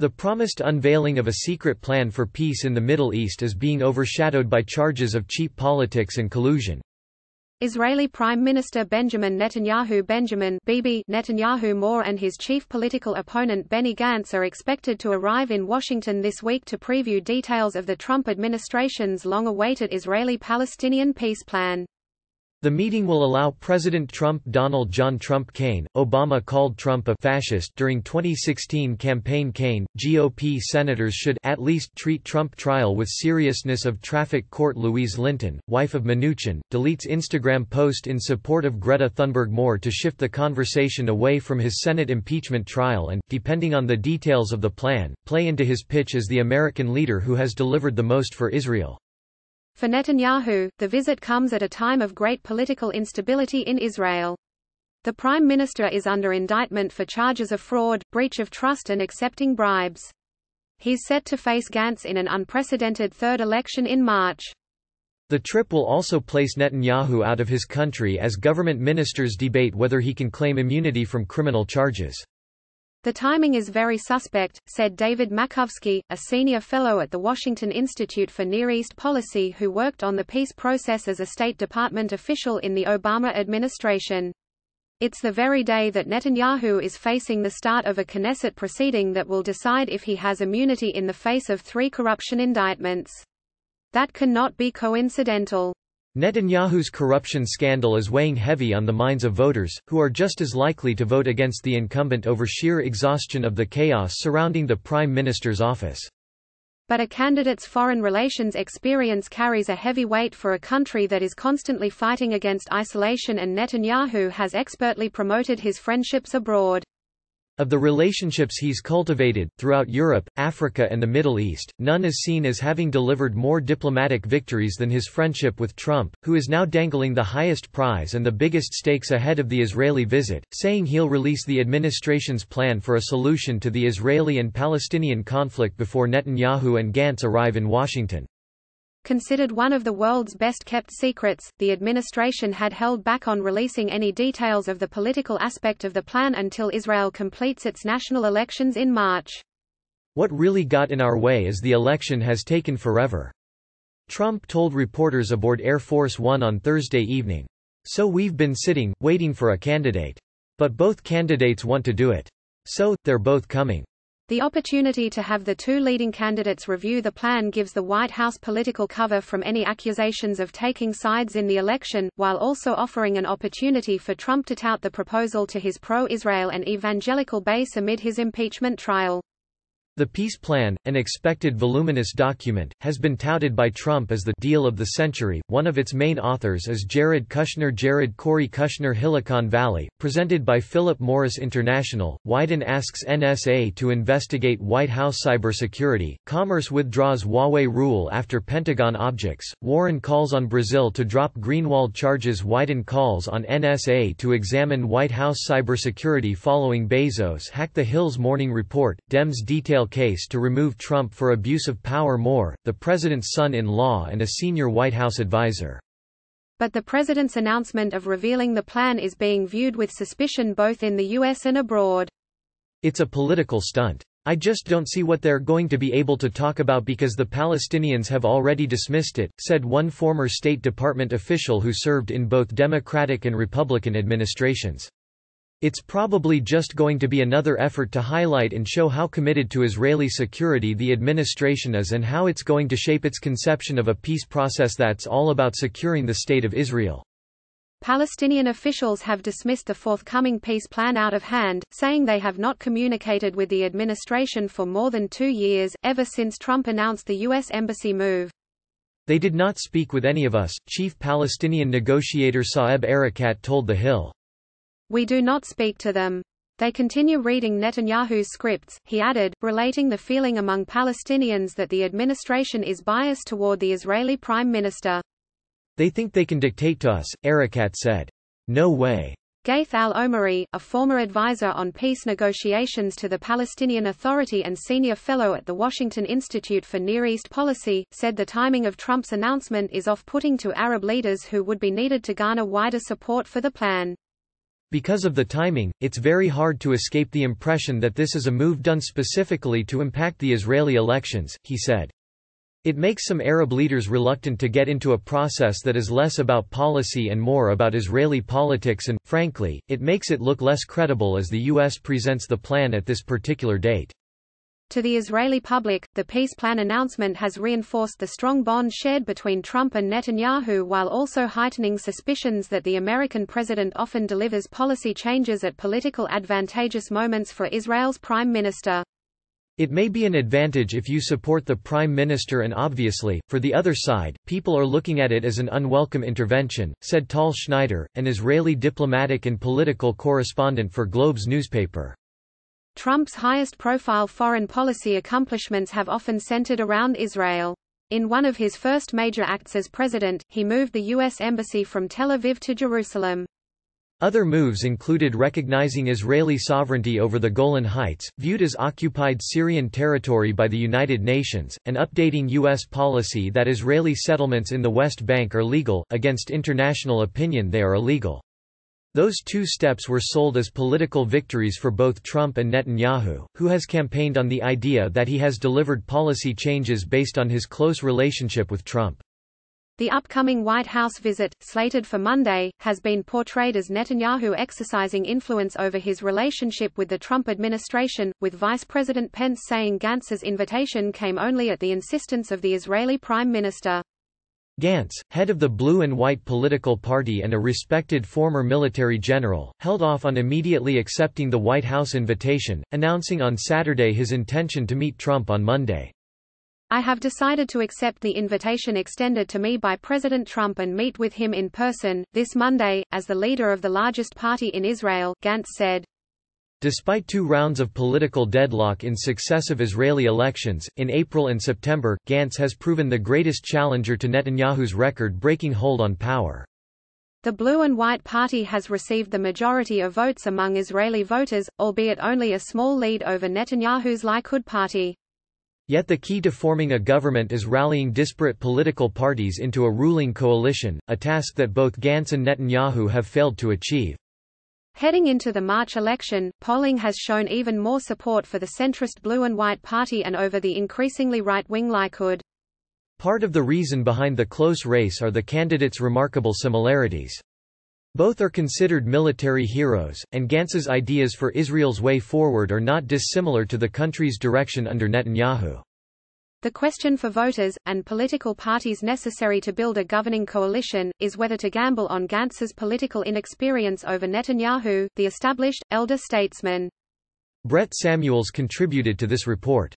The promised unveiling of a secret plan for peace in the Middle East is being overshadowed by charges of cheap politics and collusion. Israeli Prime Minister Benjamin Bibi Netanyahu More and his chief political opponent Benny Gantz are expected to arrive in Washington this week to preview details of the Trump administration's long-awaited Israeli-Palestinian peace plan. The meeting will allow President Donald John Trump Kaine. Obama called Trump a fascist during 2016 campaign. Kaine, GOP senators should at least treat Trump trial with seriousness of traffic court. Louise Linton, wife of Mnuchin, deletes Instagram post in support of Greta Thunberg. More to shift the conversation away from his Senate impeachment trial and, depending on the details of the plan, play into his pitch as the American leader who has delivered the most for Israel. For Netanyahu, the visit comes at a time of great political instability in Israel. The Prime Minister is under indictment for charges of fraud, breach of trust and accepting bribes. He's set to face Gantz in an unprecedented third election in March. The trip will also place Netanyahu out of his country as government ministers debate whether he can claim immunity from criminal charges. The timing is very suspect, said David Makovsky, a senior fellow at the Washington Institute for Near East Policy who worked on the peace process as a State Department official in the Obama administration. It's the very day that Netanyahu is facing the start of a Knesset proceeding that will decide if he has immunity in the face of 3 corruption indictments. That cannot be coincidental. Netanyahu's corruption scandal is weighing heavy on the minds of voters, who are just as likely to vote against the incumbent over sheer exhaustion of the chaos surrounding the prime minister's office. But a candidate's foreign relations experience carries a heavy weight for a country that is constantly fighting against isolation, and Netanyahu has expertly promoted his friendships abroad. Of the relationships he's cultivated, throughout Europe, Africa and the Middle East, none is seen as having delivered more diplomatic victories than his friendship with Trump, who is now dangling the highest prize and the biggest stakes ahead of the Israeli visit, saying he'll release the administration's plan for a solution to the Israeli and Palestinian conflict before Netanyahu and Gantz arrive in Washington. Considered one of the world's best-kept secrets, the administration had held back on releasing any details of the political aspect of the plan until Israel completes its national elections in March. What really got in our way is the election has taken forever. Trump told reporters aboard Air Force One on Thursday evening. So we've been sitting, waiting for a candidate. But both candidates want to do it. So, they're both coming. The opportunity to have the 2 leading candidates review the plan gives the White House political cover from any accusations of taking sides in the election, while also offering an opportunity for Trump to tout the proposal to his pro-Israel and evangelical base amid his impeachment trial. The peace plan, an expected voluminous document, has been touted by Trump as the deal of the century. One of its main authors is Jared Corey Kushner. Silicon Valley, presented by Philip Morris International. Wyden asks NSA to investigate White House cybersecurity. Commerce withdraws Huawei rule after Pentagon objects. Warren calls on Brazil to drop Greenwald charges. Wyden calls on NSA to examine White House cybersecurity following Bezos hack. TheHill's Morning Report. Dems detail case to remove Trump for abuse of power. Moore, the president's son-in-law and a senior White House advisor. But the president's announcement of revealing the plan is being viewed with suspicion both in the U.S. and abroad. It's a political stunt. I just don't see what they're going to be able to talk about because the Palestinians have already dismissed it, said one former State Department official who served in both Democratic and Republican administrations. It's probably just going to be another effort to highlight and show how committed to Israeli security the administration is and how it's going to shape its conception of a peace process that's all about securing the State of Israel. Palestinian officials have dismissed the forthcoming peace plan out of hand, saying they have not communicated with the administration for more than 2 years, ever since Trump announced the U.S. embassy move. They did not speak with any of us, Chief Palestinian negotiator Saeb Erekat told TheHill. We do not speak to them. They continue reading Netanyahu's scripts, he added, relating the feeling among Palestinians that the administration is biased toward the Israeli Prime Minister. They think they can dictate to us, Erekat said. No way. Gaith al-Omari, a former advisor on peace negotiations to the Palestinian Authority and senior fellow at the Washington Institute for Near East Policy, said the timing of Trump's announcement is off-putting to Arab leaders who would be needed to garner wider support for the plan. Because of the timing, it's very hard to escape the impression that this is a move done specifically to impact the Israeli elections, he said. It makes some Arab leaders reluctant to get into a process that is less about policy and more about Israeli politics and, frankly, it makes it look less credible as the U.S. presents the plan at this particular date. To the Israeli public, the peace plan announcement has reinforced the strong bond shared between Trump and Netanyahu while also heightening suspicions that the American president often delivers policy changes at political advantageous moments for Israel's prime minister. It may be an advantage if you support the prime minister and obviously, for the other side, people are looking at it as an unwelcome intervention, said Tal Schneider, an Israeli diplomatic and political correspondent for Globe's newspaper. Trump's highest-profile foreign policy accomplishments have often centered around Israel. In one of his first major acts as president, he moved the U.S. Embassy from Tel Aviv to Jerusalem. Other moves included recognizing Israeli sovereignty over the Golan Heights, viewed as occupied Syrian territory by the United Nations, and updating U.S. policy that Israeli settlements in the West Bank are legal, against international opinion they are illegal. Those two steps were sold as political victories for both Trump and Netanyahu, who has campaigned on the idea that he has delivered policy changes based on his close relationship with Trump. The upcoming White House visit, slated for Monday, has been portrayed as Netanyahu exercising influence over his relationship with the Trump administration, with Vice President Pence saying Gantz's invitation came only at the insistence of the Israeli Prime Minister. Gantz, head of the Blue and White political party and a respected former military general, held off on immediately accepting the White House invitation, announcing on Saturday his intention to meet Trump on Monday. I have decided to accept the invitation extended to me by President Trump and meet with him in person, this Monday, as the leader of the largest party in Israel, Gantz said. Despite 2 rounds of political deadlock in successive Israeli elections, in April and September, Gantz has proven the greatest challenger to Netanyahu's record-breaking hold on power. The Blue and White Party has received the majority of votes among Israeli voters, albeit only a small lead over Netanyahu's Likud party. Yet the key to forming a government is rallying disparate political parties into a ruling coalition, a task that both Gantz and Netanyahu have failed to achieve. Heading into the March election, polling has shown even more support for the centrist Blue and White Party and over the increasingly right-wing Likud. Part of the reason behind the close race are the candidates' remarkable similarities. Both are considered military heroes, and Gantz's ideas for Israel's way forward are not dissimilar to the country's direction under Netanyahu. The question for voters, and political parties necessary to build a governing coalition, is whether to gamble on Gantz's political inexperience over Netanyahu, the established, elder statesman. Brett Samuels contributed to this report.